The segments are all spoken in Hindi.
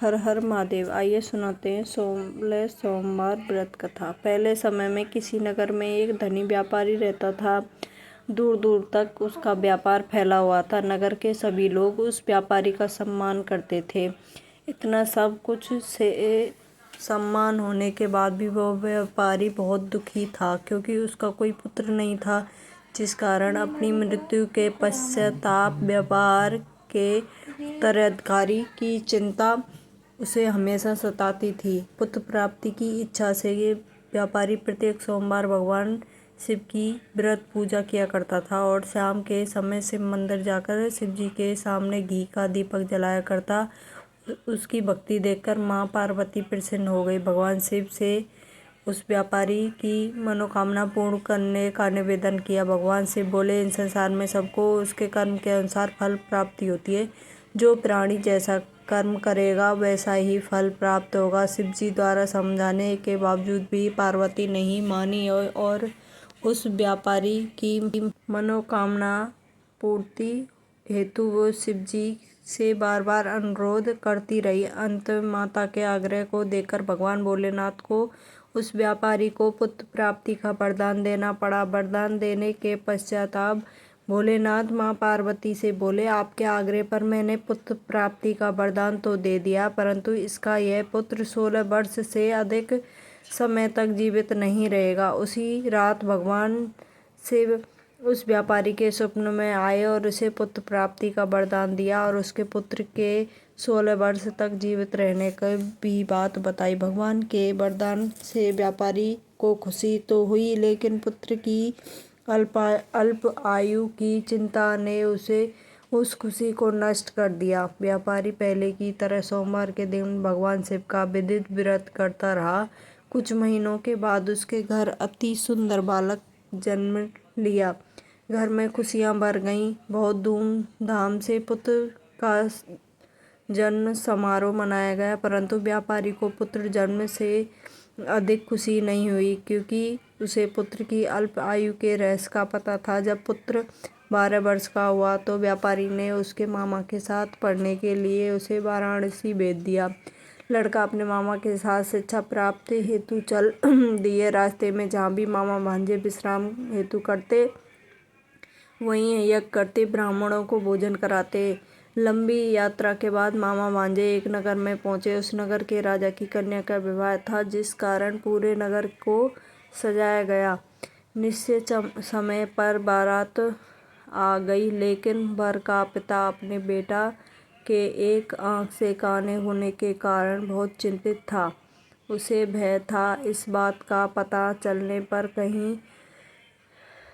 हर हर महादेव। आइए सुनाते हैं 16 सोमवार व्रत कथा। पहले समय में किसी नगर में एक धनी व्यापारी रहता था। दूर दूर तक उसका व्यापार फैला हुआ था। नगर के सभी लोग उस व्यापारी का सम्मान करते थे। इतना सब कुछ से सम्मान होने के बाद भी वो व्यापारी बहुत दुखी था, क्योंकि उसका कोई पुत्र नहीं था, जिस कारण अपनी मृत्यु के पश्चाताप व्यापार के उत्तराधिकारी की चिंता उसे हमेशा सताती थी। पुत्र प्राप्ति की इच्छा से ये व्यापारी प्रत्येक सोमवार भगवान शिव की व्रत पूजा किया करता था और शाम के समय शिव मंदिर जाकर शिव जी के सामने घी का दीपक जलाया करता। उसकी भक्ति देखकर माँ पार्वती प्रसन्न हो गई। भगवान शिव से उस व्यापारी की मनोकामना पूर्ण करने का निवेदन किया। भगवान शिव बोले, इन संसार में सबको उसके कर्म के अनुसार फल प्राप्ति होती है। जो प्राणी जैसा कर्म करेगा वैसा ही फल प्राप्त होगा। शिव जी द्वारा समझाने के बावजूद भी पार्वती नहीं मानी और उस व्यापारी की मनोकामना पूर्ति हेतु वो शिव जी से बार बार अनुरोध करती रही। अंत माता के आग्रह को देखकर भगवान भोलेनाथ को उस व्यापारी को पुत्र प्राप्ति का वरदान देना पड़ा। वरदान देने के पश्चाताप भोलेनाथ माँ पार्वती से बोले, आपके आग्रह पर मैंने पुत्र प्राप्ति का वरदान तो दे दिया, परंतु इसका यह पुत्र 16 वर्ष से अधिक समय तक जीवित नहीं रहेगा। उसी रात भगवान शिव उस व्यापारी के स्वप्न में आए और उसे पुत्र प्राप्ति का वरदान दिया और उसके पुत्र के 16 वर्ष तक जीवित रहने की भी बात बताई। भगवान के वरदान से व्यापारी को खुशी तो हुई, लेकिन पुत्र की अल्प आयु की चिंता ने उस खुशी को नष्ट कर दिया। व्यापारी पहले की तरह सोमवार के दिन भगवान शिव का विधिवत व्रत करता रहा। कुछ महीनों के बाद उसके घर अति सुंदर बालक जन्म लिया। घर में खुशियां भर गईं। बहुत धूमधाम से पुत्र का जन्म समारोह मनाया गया, परंतु व्यापारी को पुत्र जन्म से अधिक खुशी नहीं हुई, क्योंकि उसे पुत्र की अल्प आयु के रहस्य का पता था। जब पुत्र 12 वर्ष का हुआ तो व्यापारी ने उसके मामा के साथ पढ़ने के लिए उसे वाराणसी भेज दिया। लड़का अपने मामा के साथ शिक्षा प्राप्ति हेतु चल दिए। रास्ते में जहाँ भी मामा भांजे विश्राम हेतु करते, वहीं यज्ञ करते, ब्राह्मणों को भोजन कराते। लंबी यात्रा के बाद मामा भांजे एक नगर में पहुंचे। उस नगर के राजा की कन्या का विवाह था, जिस कारण पूरे नगर को सजाया गया। निश्चित समय पर बारात आ गई, लेकिन वर का पिता अपने बेटा के एक आंख से काने होने के कारण बहुत चिंतित था। उसे भय था इस बात का पता चलने पर कहीं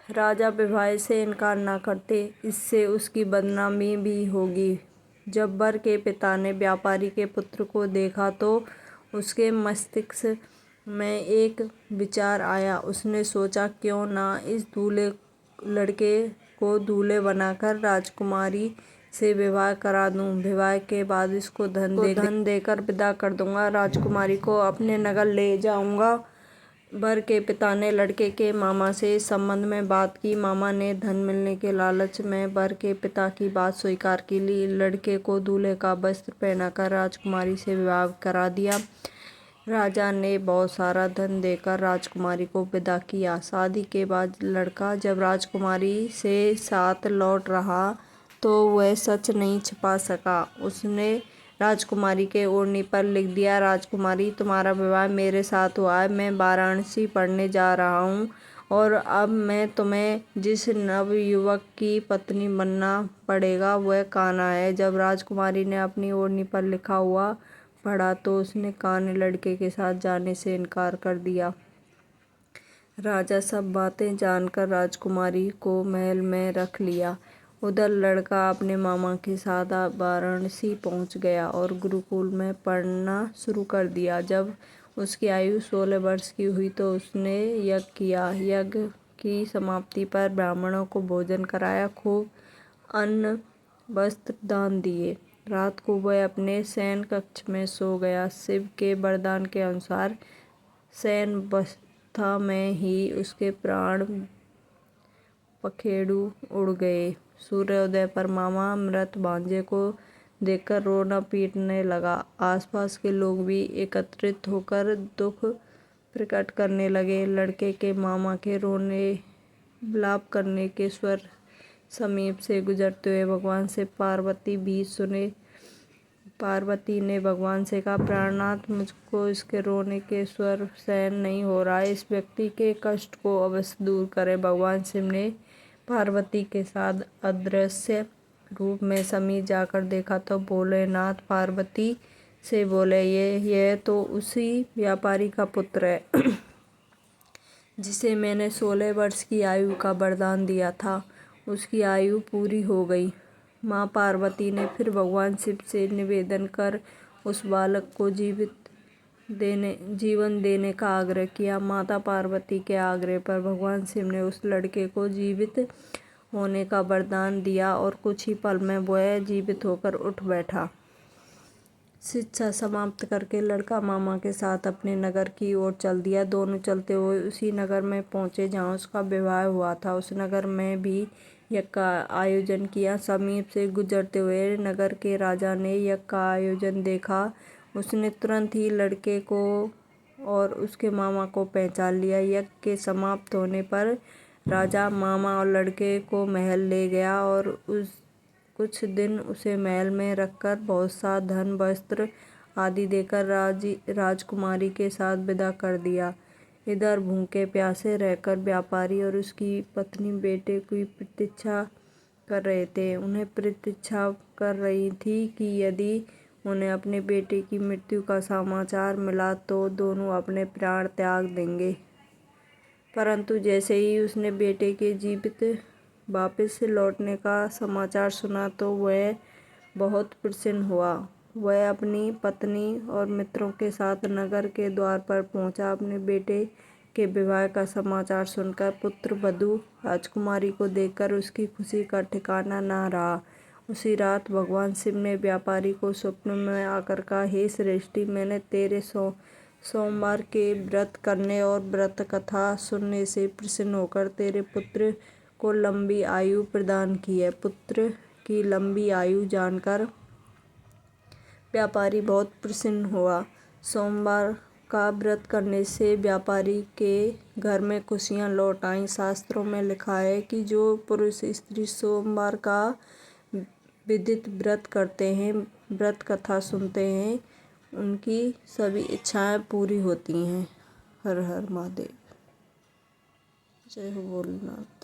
राजा विवाह से इनकार न करते, इससे उसकी बदनामी भी होगी। जब वर के पिता ने व्यापारी के पुत्र को देखा तो उसके मस्तिष्क में एक विचार आया। उसने सोचा, क्यों ना इस दूल्हे लड़के को दूल्हे बनाकर राजकुमारी से विवाह करा दूं। विवाह के बाद इसको धन देकर विदा कर दूंगा। राजकुमारी को अपने नगर ले जाऊंगा। वर के पिता ने लड़के के मामा से इस संबंध में बात की। मामा ने धन मिलने के लालच में वर के पिता की बात स्वीकार की ली। लड़के को दूल्हे का वस्त्र पहनाकर राजकुमारी से विवाह करा दिया। राजा ने बहुत सारा धन देकर राजकुमारी को विदा किया। शादी के बाद लड़का जब राजकुमारी से साथ लौट रहा तो वह सच नहीं छिपा सका। उसने राजकुमारी के ओढ़नी पर लिख दिया, राजकुमारी, तुम्हारा विवाह मेरे साथ हुआ है। मैं वाराणसी पढ़ने जा रहा हूँ और अब मैं तुम्हें जिस नवयुवक की पत्नी बनना पड़ेगा वह कान्हा है। जब राजकुमारी ने अपनी ओढ़नी पर लिखा हुआ पढ़ा तो उसने कान्हा लड़के के साथ जाने से इनकार कर दिया। राजा सब बातें जानकर राजकुमारी को महल में रख लिया। उधर लड़का अपने मामा के साथ वाराणसी पहुंच गया और गुरुकुल में पढ़ना शुरू कर दिया। जब उसकी आयु 16 वर्ष की हुई तो उसने यज्ञ किया। यज्ञ की समाप्ति पर ब्राह्मणों को भोजन कराया, खूब अन्न वस्त्र दान दिए। रात को वह अपने शयन कक्ष में सो गया। शिव के वरदान के अनुसार शयन अवस्था में ही उसके प्राण पखेरु उड़ गए। सूर्योदय पर मामा मृत भांजे को देखकर रोना पीटने लगा। आसपास के लोग भी एकत्रित होकर दुख प्रकट करने लगे। लड़के के मामा के रोने विलाप करने के स्वर समीप से गुजरते हुए भगवान से पार्वती भी सुने। पार्वती ने भगवान से कहा, प्राणनाथ, मुझको इसके रोने के स्वर सहन नहीं हो रहा है, इस व्यक्ति के कष्ट को अवश्य दूर करें। भगवान शिव ने पार्वती के साथ अदृश्य रूप में समीप जाकर देखा तो भोलेनाथ पार्वती से बोले, यह तो उसी व्यापारी का पुत्र है जिसे मैंने 16 वर्ष की आयु का वरदान दिया था। उसकी आयु पूरी हो गई। माँ पार्वती ने फिर भगवान शिव से निवेदन कर उस बालक को जीवन देने का आग्रह किया। माता पार्वती के आग्रह पर भगवान शिव ने उस लड़के को जीवित होने का वरदान दिया और कुछ ही पल में वह जीवित होकर उठ बैठा। शिक्षा समाप्त करके लड़का मामा के साथ अपने नगर की ओर चल दिया। दोनों चलते हुए उसी नगर में पहुंचे जहां उसका विवाह हुआ था। उस नगर में भी यज्ञ का आयोजन किया। समीप से गुजरते हुए नगर के राजा ने यज्ञ का आयोजन देखा। उसने तुरंत ही लड़के को और उसके मामा को पहचान लिया। यज्ञ के समाप्त होने पर राजा मामा और लड़के को महल ले गया और कुछ दिन उसे महल में रखकर बहुत सा धन वस्त्र आदि देकर राजकुमारी के साथ विदा कर दिया। इधर भूखे प्यासे रहकर व्यापारी और उसकी पत्नी बेटे की प्रतीक्षा कर रहे थे। उन्हें प्रतीक्षा कर रही थी कि यदि उन्हें अपने बेटे की मृत्यु का समाचार मिला तो दोनों अपने प्राण त्याग देंगे। परंतु जैसे ही उसने बेटे के जीवित वापस लौटने का समाचार सुना तो वह बहुत प्रसन्न हुआ। वह अपनी पत्नी और मित्रों के साथ नगर के द्वार पर पहुंचा। अपने बेटे के विवाह का समाचार सुनकर पुत्र वधू राजकुमारी को देखकर उसकी खुशी का ठिकाना न रहा। उसी रात भगवान शिव ने व्यापारी को स्वप्न में आकर कहा, हे श्रेष्ठी, मैंने तेरे सोमवार के व्रत करने और व्रत कथा सुनने से प्रसन्न होकर तेरे पुत्र को लंबी आयु प्रदान की है। पुत्र की लंबी आयु जानकर व्यापारी बहुत प्रसन्न हुआ। सोमवार का व्रत करने से व्यापारी के घर में खुशियां लौट आईं। शास्त्रों में लिखा है कि जो पुरुष स्त्री सोमवार का विधित व्रत करते हैं, व्रत कथा सुनते हैं, उनकी सभी इच्छाएं पूरी होती हैं। हर हर महादेव। जय हो भोलेनाथ।